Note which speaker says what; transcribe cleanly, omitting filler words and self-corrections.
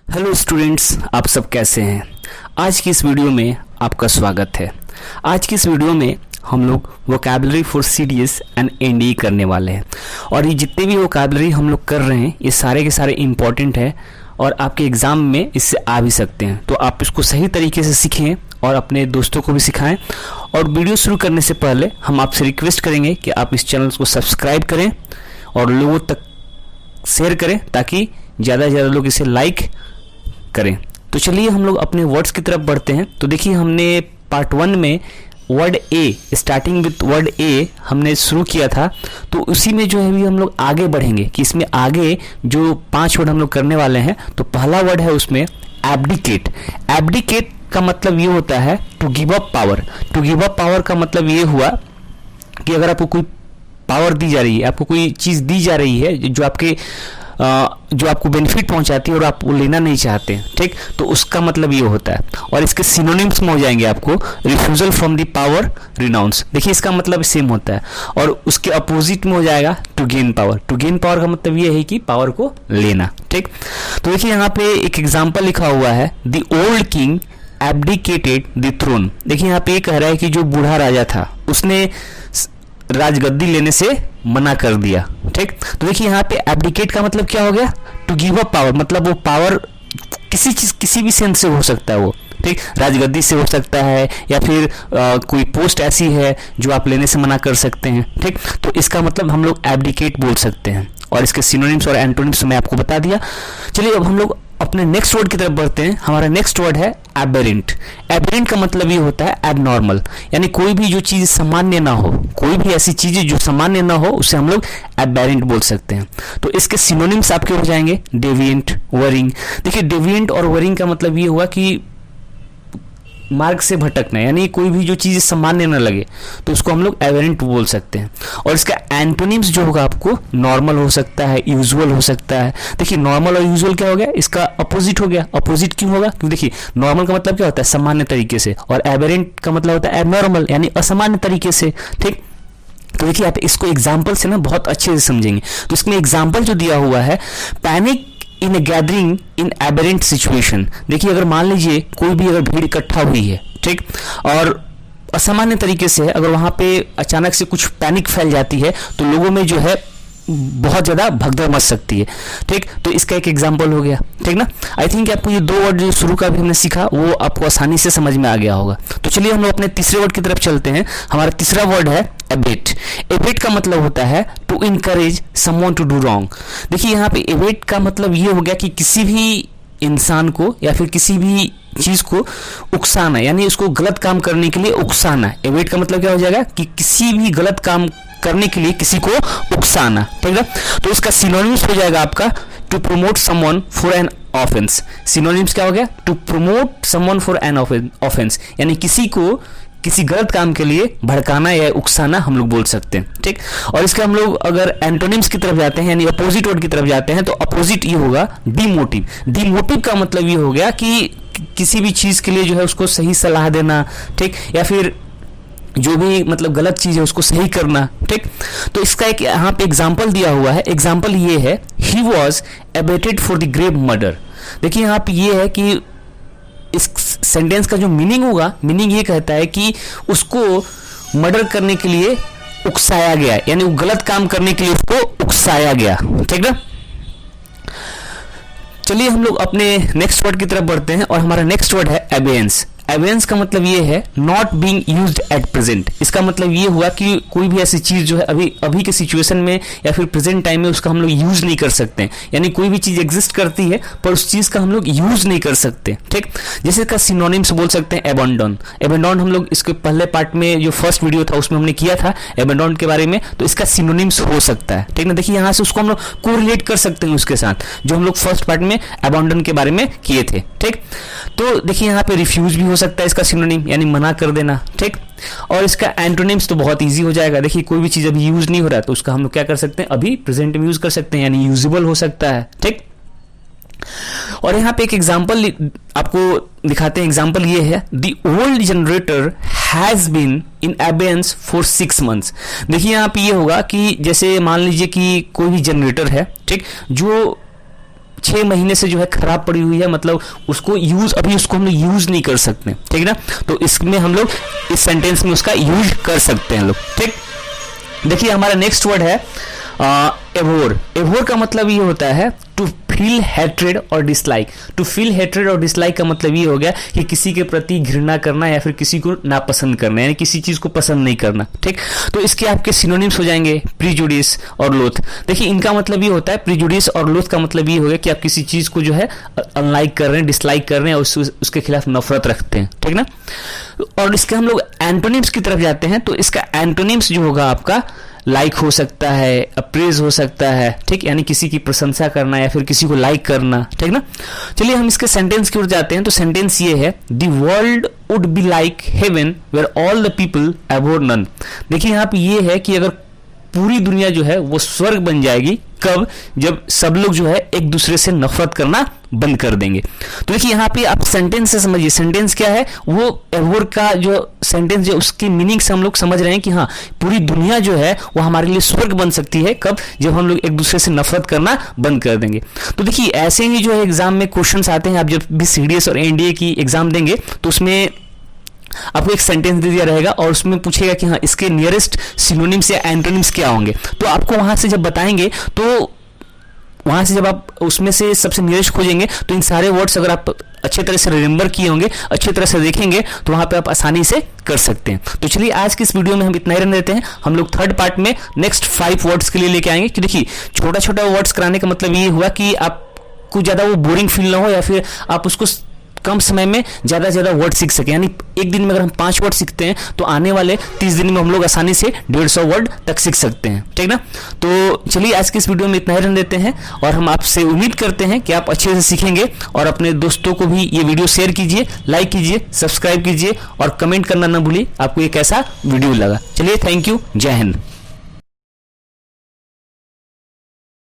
Speaker 1: Hello students, आप सब कैसे हैं। आज की इस वीडियो में आपका स्वागत है। आज की इस वीडियो में हम लोग vocabulary for CDS and NDA करने वाले हैं और ये जितने भी वोकैबुलरी हम लोग कर रहे हैं ये सारे के सारे इम्पॉर्टेंट है और आपके एग्ज़ाम में इससे आ भी सकते हैं। तो आप इसको सही तरीके से सीखें और अपने दोस्तों को भी सिखाएं। और वीडियो शुरू करने से पहले हम आपसे रिक्वेस्ट करेंगे कि आप इस चैनल को सब्सक्राइब करें और लोगों तक शेयर करें ताकि ज़्यादा से ज़्यादा लोग इसे लाइक करें। तो चलिए हम लोग अपने वर्ड्स की तरफ बढ़ते हैं। तो देखिए हमने पार्ट 1 में word A, starting with word A हमने शुरू किया था। तो उसी में जो है अभी हम लोग आगे बढ़ेंगे कि इसमें आगे जो 5 वर्ड हम लोग करने वाले हैं। तो पहला वर्ड है उसमें एब्डिकेट। एब्डिकेट का मतलब ये होता है to give up power. To give up power का मतलब ये हुआ कि अगर आपको कोई पावर दी जा रही है, आपको कोई चीज़ दी जा रही है जो आपको बेनिफिट पहुंचाती है और आप वो लेना नहीं चाहते, ठीक, तो उसका मतलब ये होता है। और इसके सिनोनिम्स में हो जाएंगे आपको refusal from the power, renounce. देखिए इसका मतलब सेम होता है और उसके अपोजिट में हो जाएगा to gain power. To gain power का मतलब ये है कि पावर को लेना, ठीक। तो देखिए यहाँ पे एक एग्जाम्पल लिखा हुआ है, the old king abdicated the throne. देखिए यहाँ पे ये कह रहा है कि जो बूढ़ा राजा था उसने राजगद्दी लेने से मना कर दिया, ठीक। तो देखिए यहाँ पे एब्डिकेट का मतलब क्या हो गया, टू गिव अप पावर। मतलब वो पावर किसी चीज किसी भी सेंस से हो सकता है वो, ठीक, राजगद्दी से हो सकता है या फिर कोई पोस्ट ऐसी है जो आप लेने से मना कर सकते हैं, ठीक। तो इसका मतलब हम लोग एब्डिकेट बोल सकते हैं और इसके सिनोनिम्स और एंटोनिम्स मैं आपको बता दिया। चलिए अब हम लोग अपने नेक्स्ट वर्ड की तरफ बढ़ते हैं। हमारा नेक्स्ट वर्ड है एबेरेंट। एबेरेंट का मतलब ये होता है एबनॉर्मल, यानी कोई भी जो चीज़ सामान्य ना हो, कोई भी ऐसी चीज़ जो सामान्य ना हो उसे हम लोग एबेरेंट बोल सकते हैं। तो इसके सिनोनिम्स आपके हो जाएंगे डेविएंट, वरिंग। देखिए डेविएंट और वरिंग का मतलब ये हुआ कि मार्ग से भटकना, यानी कोई भी जो चीज़ सामान्य न लगे तो उसको हम लोग एबेरेंट बोल सकते हैं। और इसका एंटोनिम्स जो होगा आपको नॉर्मल हो सकता है, यूजुअल हो सकता है। देखिए नॉर्मल और यूजुअल क्या हो गया, इसका अपोजिट हो गया। अपोजिट क्यों होगा, क्योंकि देखिए नॉर्मल का मतलब क्या होता है सामान्य तरीके से और एबेरेंट का मतलब होता है एबनॉर्मल यानी असामान्य तरीके से, ठीक। तो देखिए आप इसको एग्जाम्पल से ना बहुत अच्छे से समझेंगे। तो इसमें एग्जाम्पल जो दिया हुआ है, पैनिक इन ए गैदरिंग इन एबेरेंट सिचुएशन। देखिए अगर मान लीजिए कोई भी अगर भीड़ इकट्ठा हुई है, ठीक, और असामान्य तरीके से अगर वहां पे अचानक से कुछ पैनिक फैल जाती है तो लोगों में जो है बहुत ज़्यादा भगदड़ मच सकती है, ठीक। तो इसका एक एग्जाम्पल हो गया, ठीक ना। आई थिंक आपको ये 2 वर्ड जो शुरू का भी हमने सीखा वो आपको आसानी से समझ में आ गया होगा। तो चलिए हम लोग अपने तीसरे वर्ड की तरफ चलते हैं। हमारा तीसरा वर्ड है एबेट। एबेट का मतलब होता है to encourage someone to do wrong. देखिए यहाँ पे एबेट का मतलब ये हो गया कि किसी भी इंसान को या फिर किसी भी चीज को उकसाना, यानी उसको गलत काम करने के लिए उकसाना। एबेट का मतलब क्या हो जाएगा कि किसी भी गलत काम करने के लिए किसी को उकसाना, ठीक है। तो इसका सिनोनिम्स हो जाएगा आपका to promote someone for an offence. Synonyms क्या हो गया, to promote someone for an offence, यानी किसी को किसी गलत काम के लिए भड़काना या उकसाना हम लोग बोल सकते हैं, ठीक। और इसका हम लोग अगर एंटोनिम्स की तरफ जाते हैं यानी अपोजिट वर्ड की तरफ जाते हैं तो अपोजिट ये होगा डिमोटिव। डिमोटिव का मतलब ये हो गया कि किसी भी चीज के लिए जो है उसको सही सलाह देना, ठीक, या फिर जो भी मतलब गलत चीज है उसको सही करना, ठीक। तो इसका एक यहाँ पे एग्जाम्पल दिया हुआ है। एग्जाम्पल ये है, he was abetted for the grave murder. देखिए यहाँ पे ये है कि इस सेंटेंस का जो मीनिंग होगा, मीनिंग ये कहता है कि उसको मर्डर करने के लिए उकसाया गया, यानी वो गलत काम करने के लिए उसको उकसाया गया, ठीक ना। चलिए हम लोग अपने नेक्स्ट वर्ड की तरफ बढ़ते हैं और हमारा नेक्स्ट वर्ड है एबेंस। एबेंस का मतलब ये है not being used at present. इसका मतलब ये हुआ कि कोई भी ऐसी चीज जो है अभी के सिचुएशन में या फिर प्रेजेंट टाइम में उसका हम लोग यूज नहीं कर सकते हैं, यानी कोई भी चीज एग्जिस्ट करती है पर उस चीज का हम लोग यूज नहीं कर सकते, ठीक। जैसे इसका सिनोनिम्स बोल सकते हैं एबंडन। एबंडन हम लोग इसके पहले पार्ट में जो फर्स्ट वीडियो था उसमें हमने किया था एबंडन के बारे में, तो इसका सिनोनिम्स हो सकता है, ठीक ना। देखिए यहाँ से उसको हम लोग कोरिलेट कर सकते हैं उसके साथ जो हम लोग फर्स्ट पार्ट में एबंडन के बारे में किए थे, ठीक। तो देखिए यहाँ पे रिफ्यूज भी हो सकता है इसका सिनोनिम, यानी मना कर देना, ठीक। और इसका एंटोनिम्स तो बहुत इजी हो जाएगा। देखिए कोई भी चीज अभी यूज नहीं हो रहा है तो उसका हम लोग क्या कर सकते हैं, अभी प्रेजेंट में यूज कर सकते हैं, यानी यूजेबल हो सकता है, ठीक। और यहाँ पे एक एग्जाम्पल आपको दिखाते हैं। एग्जाम्पल ये है, the old generator has been in absence for 6 months। देखिए यहाँ पे ये होगा कि जैसे मान लीजिए कि कोई भी जनरेटर है, ठीक, जो 6 महीने से जो है खराब पड़ी हुई है, मतलब उसको अभी उसको हम लोग यूज नहीं कर सकते, ठीक ना। तो इसमें हम लोग इस सेंटेंस में उसका यूज कर सकते हैं लोग, ठीक। देखिए हमारा नेक्स्ट वर्ड है एवोर। एवोर का मतलब ये होता है टू फील हेट्रेड और डिसलाइक। टू फील हेट्रेड और डिसलाइक का मतलब ये हो गया कि किसी के प्रति घृणा करना या फिर किसी को नापसंद करना, यानी किसी चीज को पसंद नहीं करना, ठीक। तो इसके आपके सिनोनिम्स हो जाएंगे प्रीजुडिस और लोथ। देखिए इनका मतलब ये होता है, प्रीजुडिस और लोथ का मतलब ये हो गया कि आप किसी चीज को जो है अनलाइक कर रहे हैं, डिसलाइक कर रहे हैं और उसके खिलाफ नफरत रखते हैं, ठीक ना। और इसके हम लोग एंटोनिम्स की तरफ जाते हैं, तो इसका एंटोनिम्स जो होगा आपका लाइक हो सकता है, अप्रेज हो सकता है, ठीक, यानी किसी की प्रशंसा करना या फिर किसी को लाइक करना, ठीक ना। चलिए हम इसके सेंटेंस की ओर जाते हैं। तो सेंटेंस ये है, the world would be like heaven where all the people abhor none. देखिए यहाँ पे ये है कि अगर पूरी दुनिया जो है वो स्वर्ग बन जाएगी, कब? जब सब लोग जो है एक दूसरे से नफरत करना बंद कर देंगे। तो देखिए यहाँ पे आप सेंटेंस से समझिए, सेंटेंस क्या है, वो एवोर का जो सेंटेंस जो उसकी मीनिंग से हम लोग समझ रहे हैं कि हाँ पूरी दुनिया जो है वो हमारे लिए स्वर्ग बन सकती है, कब? जब हम लोग एक दूसरे से नफरत करना बंद कर देंगे। तो देखिए ऐसे ही जो है एग्जाम में क्वेश्चंस आते हैं, आप जब भी सीडीएस और एनडीए की एग्जाम देंगे तो उसमें आपको एक सेंटेंस दे दिया रहेगा और उसमें पूछेगा कि हाँ इसके नियरेस्ट सिनोनिम्स या एंटोनिम्स क्या होंगे। तो आपको वहां से जब बताएंगे, तो वहां से जब आप उसमें से सबसे नियरेस्ट खोजेंगे तो इन सारे वर्ड्स अगर आप अच्छे तरह से रिमेंबर किए होंगे, अच्छी तरह से देखेंगे, तो वहां पे आप आसानी से कर सकते हैं। तो चलिए आज की इस वीडियो में हम इतना ही रहने देते हैं। हम लोग थर्ड पार्ट में नेक्स्ट 5 वर्ड्स के लिए लेके आएंगे। कि देखिए छोटा छोटा वर्ड्स कराने का मतलब ये हुआ कि आपको ज्यादा वो बोरिंग फील ना हो या फिर आप उसको कम समय में ज्यादा से ज्यादा वर्ड सीख सके। यानी एक दिन में अगर हम 5 वर्ड सीखते हैं तो आने वाले 30 दिन में हम लोग आसानी से 150 वर्ड तक सीख सकते हैं, ठीक ना। तो चलिए आज की इस वीडियो में इतना ही रहने देते हैं और हम आपसे उम्मीद करते हैं कि आप अच्छे से सीखेंगे। और अपने दोस्तों को भी ये वीडियो शेयर कीजिए, लाइक कीजिए, सब्सक्राइब कीजिए और कमेंट करना ना भूलिए आपको ये कैसा वीडियो लगा। चलिए थैंक यू, जय हिंद।